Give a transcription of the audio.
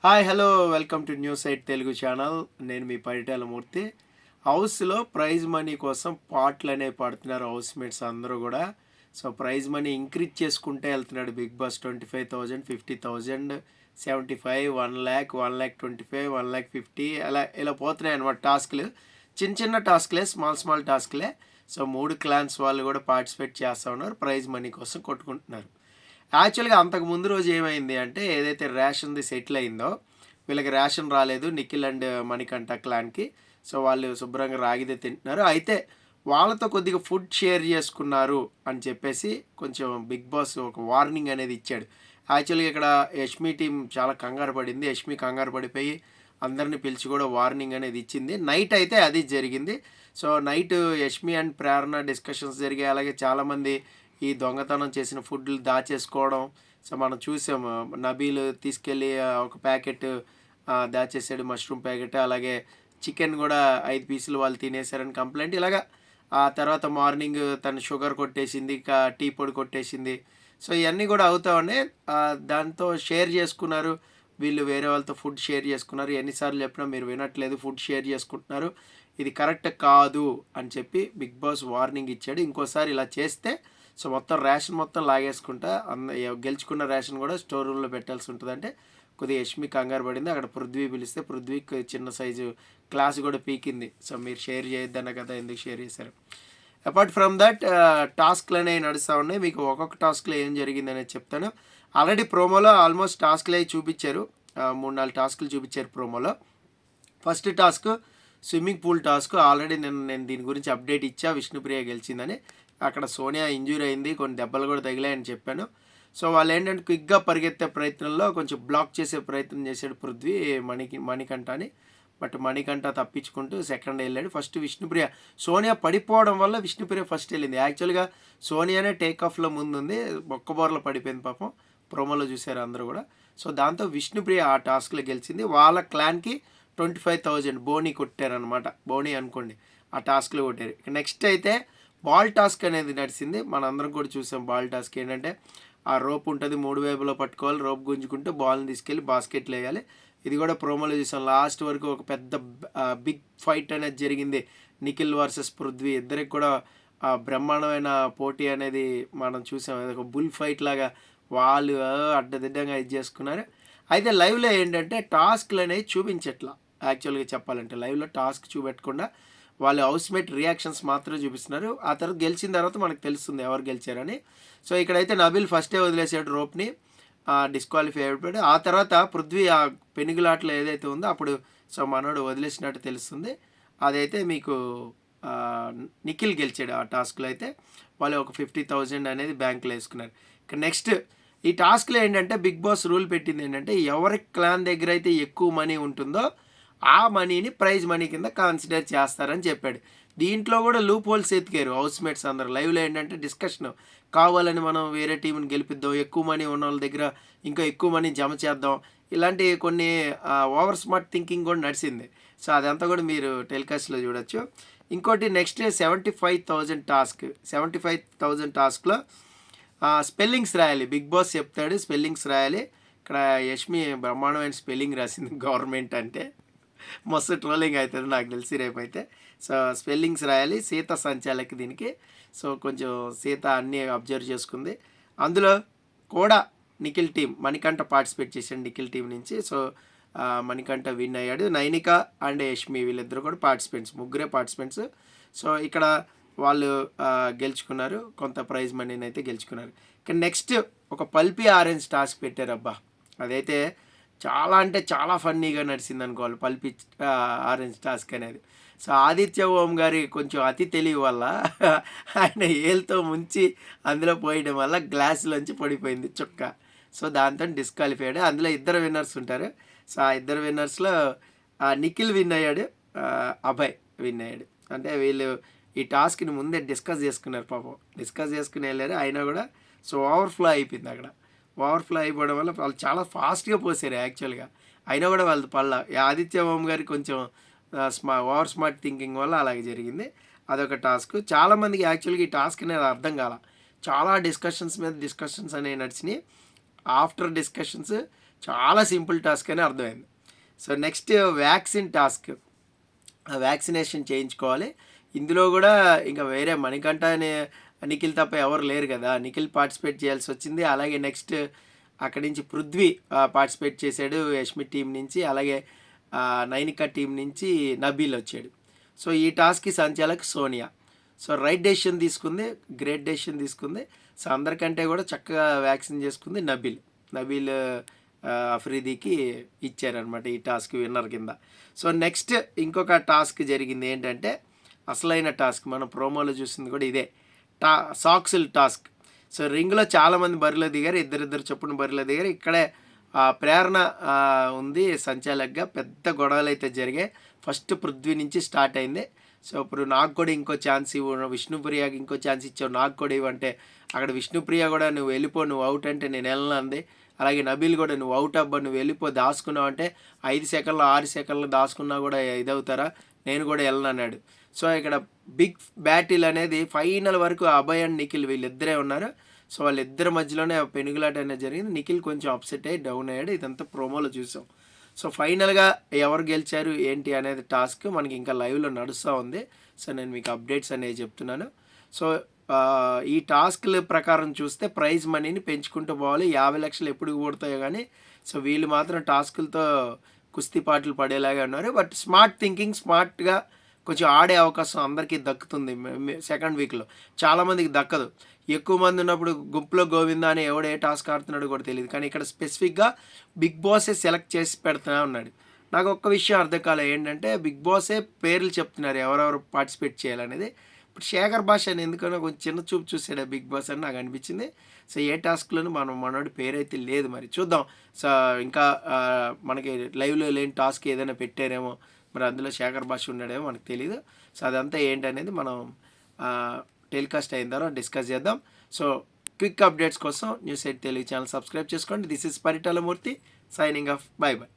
Hi hello welcome to news eight Telugu channel. నేను మీ పరిటాల మూర్తి. హౌస్లో prize money కోసం పాటలు అనేవి పడుతున్నారు హౌస్ మేట్స్ అందరూ కూడా. సో ప్రైజ్ మనీ ఇంక్రీజ్ చేసుకుంటే వెళ్తున్నాడు బిగ్ బాస్. 25,000, 50,000, 75, 1,00,000, 1,25,000, 1,50,000 అలా ఇలా పోతున్నాయి అనమాట టాస్క్లు. చిన్న చిన్న టాస్క్లే, స్మాల్ టాస్క్లే. సో 3 క్లాన్స్ వాళ్ళు కూడా పార్టిసిపేట్ చేస్తూ ఉన్నారు, ప్రైజ్ మనీ కోసం కొట్టుకుంటున్నారు. యాక్చువల్గా అంతకు ముందు రోజు ఏమైంది అంటే, ఏదైతే రేషన్ది సెటిల్ అయిందో వీళ్ళకి రేషన్ రాలేదు నిఖిల్ అండ్ మణికంఠ క్లాన్కి. సో వాళ్ళు శుభ్రంగా రాగిదే తింటున్నారు. అయితే వాళ్ళతో కొద్దిగా ఫుడ్ షేర్ చేసుకున్నారు అని చెప్పేసి కొంచెం బిగ్ బాస్ ఒక వార్నింగ్ అనేది ఇచ్చాడు. యాక్చువల్గా ఇక్కడ యష్మి టీం చాలా కంగారు పడింది. యష్మి కంగారు పడిపోయి అందరిని పిలిచి కూడా వార్నింగ్ అనేది ఇచ్చింది. నైట్ అయితే అది జరిగింది. So night Yashmi and Prerana discussions జరిగాయి. అలాగే చాలామంది ఈ దొంగతనం చేసిన ఫుడ్లు దాచేసుకోవడం. సో మనం చూసాము, నబీల్ తీసుకెళ్ళి ఒక ప్యాకెట్ దాచేసాడు, మష్రూమ్ ప్యాకెట్. అలాగే చికెన్ కూడా 5 పీసులు వాళ్ళు తినేశారని కంప్లైంట్. ఇలాగా ఆ తర్వాత మార్నింగ్ తను షుగర్ కొట్టేసింది, టీ పొడి కొట్టేసింది. సో ఇవన్నీ కూడా అవుతా ఉన్నాయి. దాంతో షేర్ చేసుకున్నారు వీళ్ళు, వేరే వాళ్ళతో ఫుడ్ షేర్ చేసుకున్నారు. ఎన్నిసార్లు చెప్పినా మీరు వినట్లేదు, ఫుడ్ షేర్ చేసుకుంటున్నారు, ఇది కరెక్ట్ కాదు అని చెప్పి బిగ్ బాస్ వార్నింగ్ ఇచ్చాడు. ఇంకోసారి ఇలా చేస్తే సో మొత్తం రేషన్ మొత్తం లాగేసుకుంటా గెలుచుకున్న రేషన్ కూడా స్టోర్ రూమ్లో పెట్టాల్సి ఉంటుంది. అంటే కొద్దిగా యష్మి కంగారు పడింది. అక్కడ పృథ్వీ పిలిస్తే పృథ్వీకి చిన్న సైజు క్లాస్ కూడా పీకింది. సో మీరు షేర్ చేయొద్దన్న కదా, ఎందుకు షేర్ చేశారు. అపార్ట్ ఫ్రమ్ దట్ టాస్క్లు అనేవి నడుస్తూ ఉన్నాయి. మీకు ఒక్కొక్క టాస్క్లో ఏం జరిగింది అనేది చెప్తాను. ఆల్రెడీ ప్రోమోలో ఆల్మోస్ట్ టాస్క్లు అవి చూపించారు. 3-4 టాస్క్లు చూపించారు ప్రోమోలో. First task swimming pool task. Already నేను దీని గురించి అప్డేట్ ఇచ్చా, విష్ణుప్రియ గెలిచిందని. అక్కడ సోనియా ఇంజూరీ అయింది, కొన్ని దెబ్బలు కూడా తగిలాయని చెప్పాను. సో వాళ్ళు ఏంటంటే క్విక్గా పరిగెత్తే ప్రయత్నంలో కొంచెం బ్లాక్ చేసే ప్రయత్నం చేశాడు పృథ్వీ మణికంఠ అని. బట్ మణికంఠ తప్పించుకుంటూ సెకండ్ వెళ్ళాడు. ఫస్ట్ విష్ణుప్రియ, సోనియా పడిపోవడం వల్ల విష్ణుప్రియ ఫస్ట్ వెళ్ళింది. యాక్చువల్గా సోనియానే టేక్ ఆఫ్లో ముందుంది, బొక్కబోర్లో పడిపోయింది పాపం. ప్రోమోలో చూశారు అందరూ కూడా. సో దాంతో విష్ణుప్రియ ఆ టాస్క్లో గెలిచింది. వాళ్ళ క్లాన్కి 25,000 బోనీ కొట్టారనమాట. బోనీ అనుకోండి, ఆ టాస్క్లో కొట్టారు. నెక్స్ట్ అయితే బాల్ టాస్క్ అనేది నడిచింది. మనందరం కూడా చూసాం. బాల్ టాస్క్ ఏంటంటే ఆ రోప్ ఉంటుంది, 3 వైపులో పట్టుకోవాలి, రోప్ గుంజుకుంటూ బాల్ని తీసుకెళ్ళి బాస్కెట్లో వేయాలి. ఇది కూడా ప్రోమోలో చూసాం. లాస్ట్ వరకు ఒక పెద్ద బిగ్ ఫైట్ అనేది జరిగింది. నిఖిల్ వర్సెస్ పృథ్వీ ఇద్దరికి కూడా బ్రహ్మాండమైన పోటీ అనేది మనం చూసాం. ఒక బుల్ ఫైట్ లాగా వాళ్ళు అడ్డదిడ్డంగా ఇది చేసుకున్నారు. అయితే లైవ్లో ఏంటంటే టాస్క్లు అనేవి చూపించట్లా. యాక్చువల్గా చెప్పాలంటే లైవ్లో టాస్క్ చూపెట్టకుండా వాళ్ళు హౌస్మేట్ రియాక్షన్స్ మాత్రమే చూపిస్తున్నారు. ఆ తర్వాత గెలిచిన తర్వాత మనకు తెలుస్తుంది ఎవరు గెలిచారని. సో ఇక్కడైతే నబీల్ ఫస్టే వదిలేసాడు రోప్ని, డిస్క్వాలిఫై అయిపోయాడు. ఆ తర్వాత పృథ్వీ ఆ పెనుగులాటలో ఏదైతే ఉందో అప్పుడు సో మనోడు వదిలేసినట్టు తెలుస్తుంది. అదైతే మీకు నిఖిల్ గెలిచాడు ఆ టాస్క్లో. అయితే వాళ్ళు ఒక 50,000 అనేది బ్యాంకులో వేసుకున్నారు. ఇక నెక్స్ట్ ఈ టాస్క్లో ఏంటంటే బిగ్ బాస్ రూల్ పెట్టింది ఏంటంటే, ఎవరి క్లాన్ దగ్గర అయితే ఎక్కువ మనీ ఉంటుందో ఆ మనీని ప్రైజ్ మనీ కింద కన్సిడర్ చేస్తారని చెప్పాడు. దీంట్లో కూడా లూప్ హోల్స్ ఎత్తికారు హౌస్ మేట్స్ అందరు. లైవ్లో ఏంటంటే డిస్కషన్, కావాలని మనం వేరే టీంని గెలిపిద్దాం, ఎక్కువ మనీ ఉన్న వాళ్ళ దగ్గర ఇంకా ఎక్కువ మనీ జమ చేద్దాం, ఇలాంటి కొన్ని ఓవర్ స్మార్ట్ థింకింగ్ కూడా నడిచింది. సో అదంతా కూడా మీరు టెలికాస్ట్లో చూడొచ్చు. ఇంకోటి నెక్స్ట్ 75,000 టాస్క్. 75,000 టాస్క్లో స్పెల్లింగ్స్ రాయాలి. బిగ్ బాస్ చెప్తాడు స్పెల్లింగ్స్ రాయాలి. ఇక్కడ యష్మి బ్రహ్మాండమైన స్పెల్లింగ్ రాసింది గవర్నమెంట్ అంటే. మస్తు ట్రోలింగ్ అవుతుంది నాకు తెలిసి రేపైతే. సో స్పెల్లింగ్స్ రాయాలి. సీత సంచాలకి దీనికి. సో కొంచెం సీత అన్నీ అబ్జర్వ్ చేసుకుంది. అందులో కూడా నిఖిల్ టీం, మణికంఠ పార్టిసిపేట్ చేశాడు నిఖిల్ టీం నుంచి. సో మణికంఠ విన్ అయ్యాడు. నైనిక అండ్ యష్మి వీళ్ళిద్దరు కూడా పార్టిసిపెంట్స్, ముగ్గురే పార్టిసిపెంట్స్. సో ఇక్కడ వాళ్ళు గెలుచుకున్నారు, కొంత ప్రైజ్ మనీని అయితే గెలుచుకున్నారు. ఇక నెక్స్ట్ ఒక పల్పీ ఆరెంజ్ టాస్క్ పెట్టారు. అబ్బా అదైతే చాలా అంటే చాలా ఫన్నీగా నడిచింది అనుకోవాలి పల్పి ఆరెంజ్ టాస్క్ అనేది. సో ఆదిత్య ఓం గారి కొంచెం అతి తెలివి వల్ల ఆయన ఏళ్ళతో ముంచి అందులో పోయడం వల్ల గ్లాసులోంచి పడిపోయింది చుక్క. సో దాంతో డిస్క్వాలిఫైడ్. అందులో 2 విన్నర్స్ ఉంటారు. సో ఆ 2 విన్నర్స్లో నిఖిల్ విన్ అయ్యాడు, అభయ్ విన్ అయ్యాడు. అంటే వీళ్ళు ఈ టాస్క్ని ముందే డిస్కస్ చేసుకున్నారు పాపం. డిస్కస్ చేసుకుని వెళ్ళారు, అయినా కూడా సో ఓవర్ఫ్లో అయిపోయింది. అక్కడ ఓవర్ఫ్లో అయిపోవడం వల్ల వాళ్ళు చాలా ఫాస్ట్గా పోసారు యాక్చువల్గా. అయినా కూడా వాళ్ళు పళ్ళ ఆదిత్య ఓం గారి కొంచెం ఓవర్ స్మార్ట్ థింకింగ్ వల్ల అలాగే జరిగింది. అదొక టాస్క్. చాలామందికి యాక్చువల్గా ఈ టాస్క్ అనేది అర్థం కాల. చాలా డిస్కషన్స్ మీద డిస్కషన్స్ అనేవి నడిచినాయి. ఆఫ్టర్ డిస్కషన్స్ చాలా సింపుల్ టాస్క్ అని అర్థమైంది. So next vaccine task. Vaccination చేయించుకోవాలి. ఇందులో కూడా ఇంకా వేరే మణికంఠ అనే నిఖిల్ తప్ప ఎవరు లేరు కదా. నిఖిల్ పార్టిసిపేట్ చేయాల్సి వచ్చింది. అలాగే నెక్స్ట్ అక్కడి నుంచి పృథ్వీ పార్టిసిపేట్ చేశాడు యష్మి టీం నుంచి. అలాగే నైనిక టీం నుంచి నబీల్ వచ్చాడు. సో ఈ టాస్క్కి సంచాలక్ సోనియా. సో రైట్ డెసిషన్ తీసుకుంది, గ్రేట్ డెసిషన్ తీసుకుంది. సో అందరికంటే కూడా చక్కగా వ్యాక్సిన్ చేసుకుంది నబీల్ అఫ్రీదీకి ఇచ్చారనమాట ఈ టాస్క్ విన్నర్ కింద. సో నెక్స్ట్ ఇంకొక టాస్క్ జరిగింది ఏంటంటే అసలైన టాస్క్, మనం ప్రోమోలో చూసింది కూడా ఇదే, సాక్సుల్ టాస్క్. సో రింగ్లో చాలామంది బరిలో దిగారు, ఇద్దరిద్దరు చొప్పున బరిలో దిగారు. ఇక్కడే ప్రేరణ ఉంది సంచాలక్గా. పెద్ద గొడవలు అయితే జరిగాయి. ఫస్ట్ పృథ్వీ నుంచి స్టార్ట్ అయింది. సో ఇప్పుడు నాకు కూడా ఇంకో ఛాన్స్ ఇవ్వు, విష్ణుప్రియకి ఇంకో ఛాన్స్ ఇచ్చావు, నాకు కూడా ఇవ్వంటే అక్కడ విష్ణుప్రియ కూడా నువ్వు వెళ్ళిపో, నువ్వు అవుట్ అంటే నేను వెళ్ళను అంది. అలాగే నబీల్ కూడా నువ్వు అవుట్ అబ్బా, నువ్వు వెళ్ళిపో, దాచుకున్నావు అంటే 5 సెకండ్లు 6 సెకండ్లు దాచుకున్నా కూడా ఇదవుతారా, నేను కూడా వెళ్ళను అన్నాడు. సో ఇక్కడ బిగ్ బ్యాటిల్ అనేది ఫైనల్ వరకు అభయ్ అండ్ నిఖిల్ వీళ్ళిద్దరే ఉన్నారు. సో వాళ్ళిద్దరి మధ్యలోనే పెనుగులాట అనేది జరిగింది. నిఖిల్ కొంచెం అప్సెట్ అయ్యి డౌన్ అయ్యాడు. ఇదంతా ప్రోమోలో చూసాం. సో ఫైనల్గా ఎవరు గెలిచారు ఏంటి అనేది టాస్క్ మనకి ఇంకా లైవ్లో నడుస్తూ ఉంది. సో నేను మీకు అప్డేట్స్ అనేవి చెప్తున్నాను. సో ఈ టాస్క్ల ప్రకారం చూస్తే ప్రైజ్ మనీని పెంచుకుంటూ పోవాలి. 50 లక్షలు ఎప్పుడు కూడతాయో కానీ. సో వీళ్ళు మాత్రం టాస్కులతో కుస్తీ పాటలు పడేలాగా ఉన్నారు. బట్ స్మార్ట్ థింకింగ్, స్మార్ట్గా కొంచెం ఆడే అవకాశం అందరికీ దక్కుతుంది. సెకండ్ వీక్లో చాలామందికి దక్కదు. ఎక్కువ మంది ఉన్నప్పుడు గుంపులో గోవిందా అని ఎవడు ఏ టాస్క్ ఆడుతున్నాడో కూడా తెలియదు. కానీ ఇక్కడ స్పెసిఫిక్గా బిగ్ బాసే సెలెక్ట్ చేసి పెడుతూనే ఉన్నాడు. నాకు ఒక్క విషయం అర్థం కాలేదు ఏంటంటే బిగ్ బాసే పేర్లు చెప్తున్నారు ఎవరెవరు పార్టిసిపేట్ చేయాలనేది. ఇప్పుడు శేఖర్ భాష అని ఎందుకన్నా కొంచెం చిన్న చూపు చూసాడు బిగ్ బాస్ అని నాకు అనిపించింది. సో ఏ టాస్క్లోనూ మనోడి పేరు అయితే లేదు. మరి చూద్దాం. సో ఇంకా మనకి లైవ్లో లేని టాస్క్ ఏదైనా పెట్టారేమో, మరి అందులో శేఖర్ భాష ఉన్నాడేమో మనకు తెలియదు. సో అదంతా ఏంటనేది మనం టెలికాస్ట్ అయిన తర్వాత డిస్కస్ చేద్దాం. సో క్విక్ అప్డేట్స్ కోసం న్యూస్ 8 తెలుగు ఛానల్ సబ్స్క్రైబ్ చేసుకోండి. This is Paritala Murthy signing off. By by.